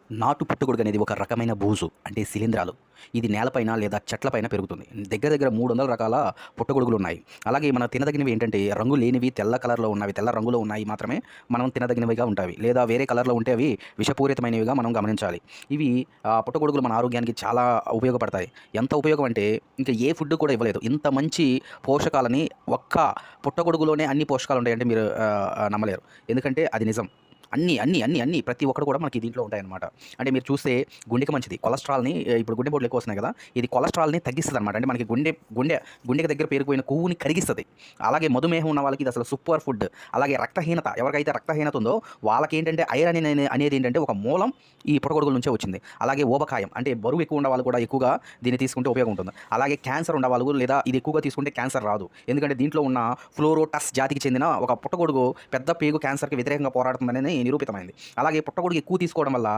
నాటు పుట్టగొడుగు అనేది ఒక రకమైన బూజు అంటే శిలీంధ్రాలు. ఇది నేలపైన లేదా చెట్లపైన పెరుగుతుంది. దగ్గర దగ్గర 300 రకాల పుట్టగొడుగులు ఉన్నాయి. అలాగే మనం తినదగినవి ఏంటంటే రంగు లేనివి తెల్ల కలర్‌లో ఉన్నవి, తెల్ల రంగులో ఉన్నాయి మాత్రమే మనం తినదగినవిగా ఉంటాయి. లేదా వేరే కలర్‌లో ఉంటే అవి విషపూరితమైనవిగా మనం గమనించాలి. ఇవి పుట్టగొడుగులు మన ఆరోగ్యానికి చాలా ఉపయోగపడతాయి. ఎంత ఉపయోగం అంటే ఇంకా ఏ ఫుడ్ కూడా ఇవ్వలేదు. ఇంత మంచి పోషకాలని ఒక్క పుట్టగొడుగులోనే అన్ని పోషకాలు ఉంటాయంటే మీరు నమ్మలేరు. ఎందుకంటే అది నిజం. అన్నీ ప్రతి ఒక్కటి కూడా మనకి దీంట్లో ఉంటాయన్నమాట. అంటే మీరు చూస్తే గుండెకి మంచిది. కొలెస్ట్రాల్‌ని ఇప్పుడు గుండెపోటులు ఎక్కువ వస్తున్నాయి కదా! ఇది కొలెస్ట్రాల్‌ని తగ్గిస్తదనమాట. అంటే మనకి గుండెకి దగ్గర పేరుకుపోయిన కొవ్వుని కరిగిస్తది. అలాగే మధుమేహం ఉన్న వాళ్ళకి ఇది అసలు సూపర్ ఫుడ్. అలాగే రక్తహీనత ఎవరికైతే రక్తహీనత ఉందో వాళ్ళకేంటంటే ఐరన్ అనేది ఏంటంటే ఒక మూలం ఈ పుట్టగొడుగుల నుంచే వచ్చింది. అలాగే ఊబకాయం అంటే బరువు ఎక్కువ ఉన్న వాళ్ళు కూడా ఎక్కువగా దీన్ని తీసుకుంటే ఉపయోగం ఉంటుంది. అలాగే క్యాన్సర్ ఉన్నవాళ్ళు లేదా ఇది ఎక్కువగా తీసుకుంటే క్యాన్సర్ రాదు. ఎందుకంటే దీంట్లో ఉన్న ఫ్లోరోటస్ జాతికి చెందిన ఒక పుట్టగొడుగు పెద్ద పేగు క్యాన్సర్‌కి వ్యతిరేకంగా పోరాడుతుందనేది నిరూపితమైంది. అలాగే పుట్టగొడుగు ఎక్కువ తీసుకోవడం వల్ల